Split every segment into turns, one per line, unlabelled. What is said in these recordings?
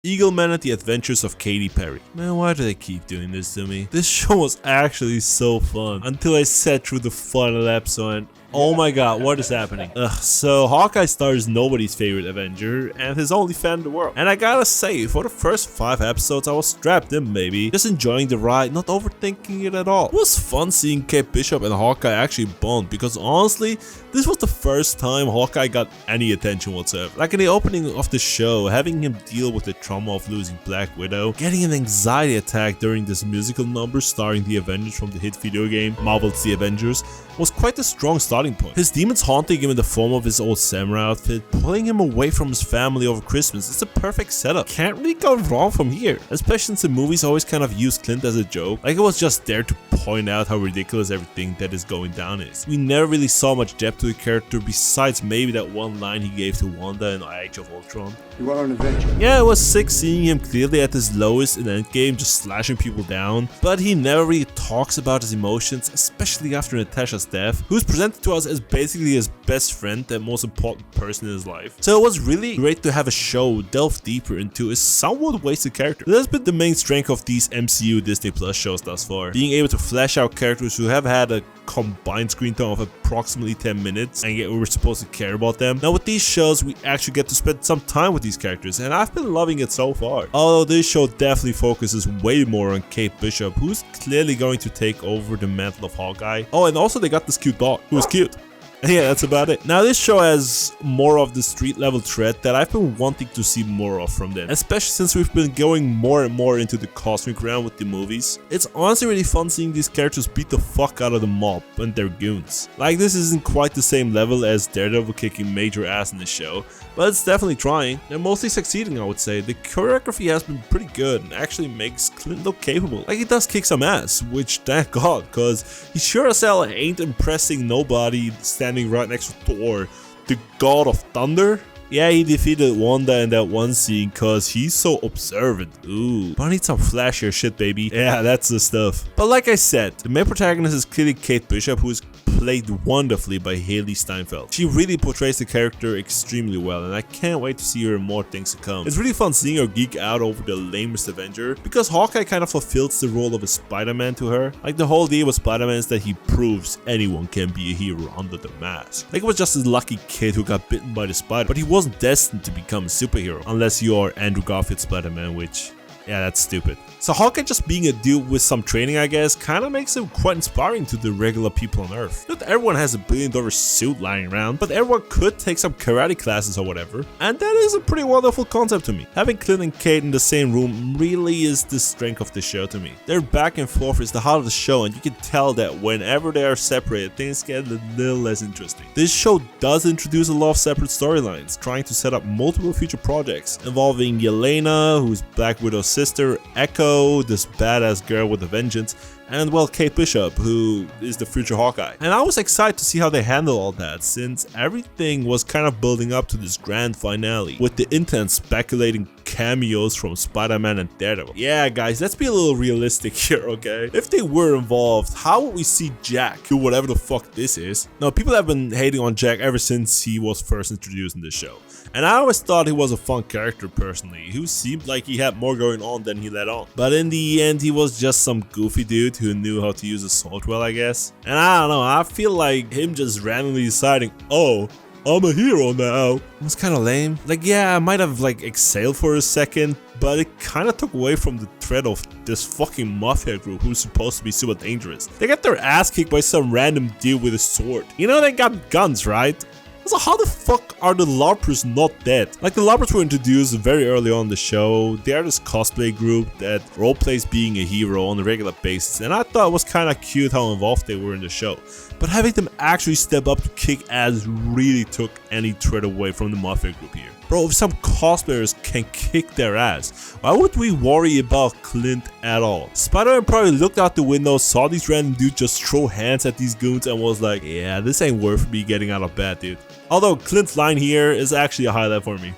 Eagleman and the Adventures of Katy Perry. Man, why do they keep doing this to me? This show was actually so fun until I sat through the final episode and oh my god, what is happening? So Hawkeye stars nobody's favorite Avenger and his only fan in the world. And I gotta say, for the first 5 episodes I was strapped in, baby. Just enjoying the ride, not overthinking it at all. It was fun seeing Kate Bishop and Hawkeye actually bond because honestly, this was the first time Hawkeye got any attention whatsoever. Like in the opening of the show, having him deal with the trauma of losing Black Widow, getting an anxiety attack during this musical number starring the Avengers from the hit video game Marvel's The Avengers was quite a strong starting point. His demons haunting him in the form of his old samurai outfit, pulling him away from his family over Christmas is a perfect setup. Can't really go wrong from here, especially since the movies always kind of use Clint as a joke, like it was just there to point out how ridiculous everything that is going down is. We never really saw much depth to the character besides maybe that one line he gave to Wanda in Age of Ultron.
You are an Avenger.
Yeah, it was sick seeing him clearly at his lowest in Endgame, just slashing people down, but he never really talks about his emotions, especially after Natasha's death, who's presented to us as basically his best friend and most important person in his life. So it was really great to have a show delve deeper into a somewhat wasted character. That's been the main strength of these MCU Disney Plus shows thus far, being able to flesh out characters who have had a combined screen time of approximately 10 minutes and yet we were supposed to care about them. Now with these shows we actually get to spend some time with these characters and I've been loving it so far. Although this show definitely focuses way more on Kate Bishop, who's clearly going to take over the mantle of Hawkeye. Oh, and also they got this cute dog who's cute. Yeah, that's about it. Now this show has more of the street level threat that I've been wanting to see more of from them, especially since we've been going more and more into the cosmic realm with the movies. It's honestly really fun seeing these characters beat the fuck out of the mob and their goons. Like this isn't quite the same level as Daredevil kicking major ass in the show, but it's definitely trying. They're mostly succeeding, I would say. The choreography has been pretty good and actually makes Clint look capable. Like he does kick some ass, which thank god, cause he sure as hell ain't impressing nobody standing right next to Thor, the god of thunder. Yeah, he defeated Wanda in that one scene cause he's so observant. Ooh, but I need some flashier shit, baby. Yeah, that's the stuff. But like I said, the main protagonist is clearly Kate Bishop, who is played wonderfully by Hailee Steinfeld. She really portrays the character extremely well and I can't wait to see her in more things to come. It's really fun seeing her geek out over the lamest Avenger because Hawkeye kind of fulfills the role of a Spider-Man to her. Like the whole deal with Spider-Man is that he proves anyone can be a hero under the mask. Like it was just a lucky kid who got bitten by the spider, but he wasn't destined to become a superhero unless you're Andrew Garfield's Spider-Man, which yeah, that's stupid. So Hawkeye just being a dude with some training, I guess, kind of makes him quite inspiring to the regular people on Earth. Not everyone has a $1 billion suit lying around, but everyone could take some karate classes or whatever. And that is a pretty wonderful concept to me. Having Clint and Kate in the same room really is the strength of the show to me. Their back and forth is the heart of the show and you can tell that whenever they are separated, things get a little less interesting. This show does introduce a lot of separate storylines, trying to set up multiple future projects involving Yelena, who's Black Widow's sister, Echo, this badass girl with a vengeance, and well, Kate Bishop, who is the future Hawkeye. And I was excited to see how they handle all that, since everything was kind of building up to this grand finale, with the internet speculating cameos from Spider-Man and Daredevil. Yeah guys, let's be a little realistic here, okay? If they were involved, how would we see Jack do whatever the fuck this is? Now, people have been hating on Jack ever since he was first introduced in the show. And I always thought he was a fun character personally, who seemed like he had more going on than he let on. But in the end, he was just some goofy dude who knew how to use a sword well, I guess. And I don't know, I feel like him just randomly deciding, oh, I'm a hero now. It was kind of lame. Like, yeah, I might have like exhaled for a second, but it kind of took away from the threat of this fucking mafia group who's supposed to be super dangerous. They got their ass kicked by some random dude with a sword. You know they got guns, right? So how the fuck are the LARPers not dead? Like the LARPers were introduced very early on the show. They are this cosplay group that roleplays being a hero on a regular basis, and I thought it was kind of cute how involved they were in the show. But having them actually step up to kick ass really took any threat away from the mafia group here. Bro, if some cosplayers can kick their ass, why would we worry about Clint at all? Spider-Man probably looked out the window, saw these random dudes just throw hands at these goons and was like, yeah, this ain't worth me getting out of bed, dude. Although Clint's line here is actually a highlight for me.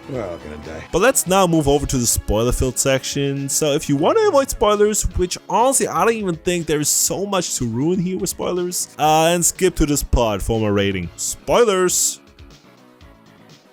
We're all gonna die.
But let's now move over to the spoiler-filled section. So if you want to avoid spoilers, which honestly I don't even think there is so much to ruin here with spoilers, and skip to this part for my rating. Spoilers!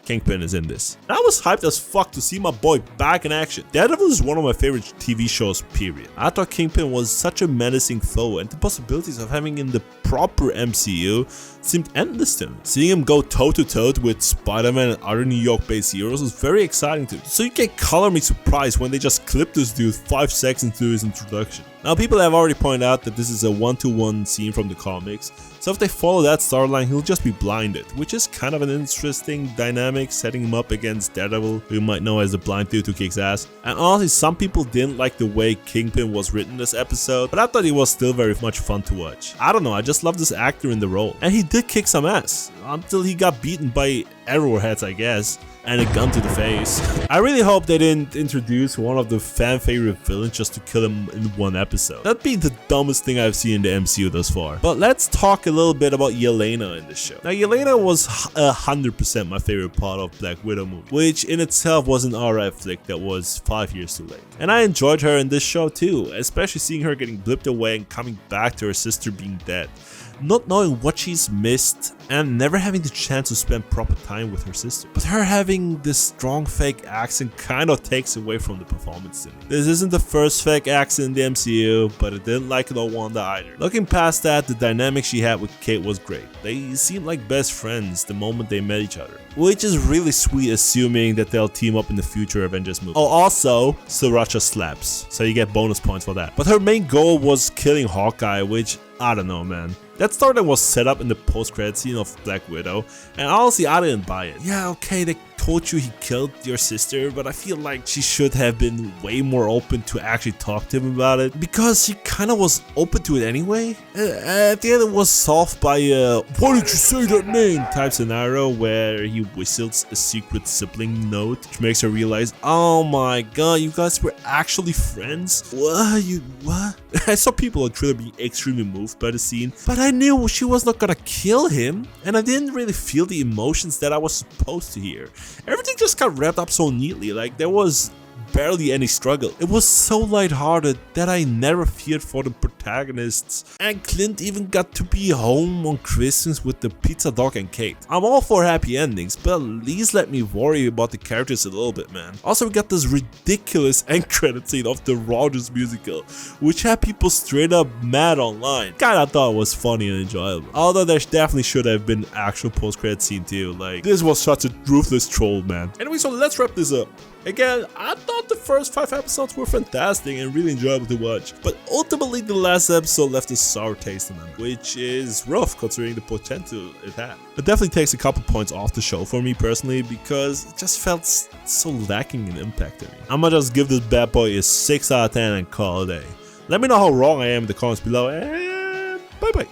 Kingpin is in this. And I was hyped as fuck to see my boy back in action. Daredevil is one of my favorite TV shows, period. I thought Kingpin was such a menacing foe, and the possibilities of having in the proper MCU seemed endless to me. Seeing him go toe-to-toe with Spider-Man and other New York-based heroes was very exciting to me. So you can color me surprised when they just clip this dude 5 seconds into his introduction. Now, people have already pointed out that this is a one-to-one scene from the comics, so if they follow that storyline, he'll just be blinded, which is kind of an interesting dynamic, setting him up against Daredevil, who you might know as the blind dude who kicks ass. And honestly, some people didn't like the way Kingpin was written this episode, but I thought he was still very much fun to watch. I don't know, I just love this actor in the role. And he did kick some ass, until he got beaten by arrowheads, I guess, and a gun to the face. I really hope they didn't introduce one of the fan favorite villains just to kill him in one episode. That'd be the dumbest thing I've seen in the MCU thus far. But let's talk a little bit about Yelena in this show. Now, Yelena was 100% my favorite part of Black Widow movie, which in itself was an alright flick that was 5 years too late. And I enjoyed her in this show too, especially seeing her getting blipped away and coming back to her sister being dead. Not knowing what she's missed and never having the chance to spend proper time with her sister. But her having this strong fake accent kind of takes away from the performance to me. This isn't the first fake accent in the MCU, but it didn't like it on Wanda either. Looking past that, the dynamic she had with Kate was great. They seemed like best friends the moment they met each other, which is really sweet assuming that they'll team up in the future Avengers movie. Oh, also, Sriracha slaps, so you get bonus points for that. But her main goal was killing Hawkeye, which, I don't know, man. That storyline was set up in the post-credit scene of Black Widow, and honestly, I didn't buy it. Yeah, okay, they told you he killed your sister, but I feel like she should have been way more open to actually talk to him about it, because she kind of was open to it anyway. At the end, it was solved by a "why did you say that name?" type scenario where he whistles a secret sibling note, which makes her realize, oh my god, you guys were actually friends? What? I saw people on Twitter being extremely moved by the scene, but I knew she was not gonna kill him, and I didn't really feel the emotions that I was supposed to hear. Everything just got wrapped up so neatly, like there was barely any struggle. It was so lighthearted that I never feared for the protagonists, and Clint even got to be home on Christmas with the pizza dog and Kate. I'm all for happy endings, but at least let me worry about the characters a little bit, man. Also, we got this ridiculous end credit scene of the Rogers musical, which had people straight up mad online. Kinda thought it was funny and enjoyable. Although there definitely should have been actual post-credit scene too, like this was such a ruthless troll, man. Anyway, so let's wrap this up. Again, I thought the first 5 episodes were fantastic and really enjoyable to watch, but ultimately the last episode left a sour taste in them, which is rough considering the potential it had. It definitely takes a couple points off the show for me personally, because it just felt so lacking in impact to me. I'ma just give this bad boy a 6 out of 10 and call it a day. Let me know how wrong I am in the comments below, and bye bye.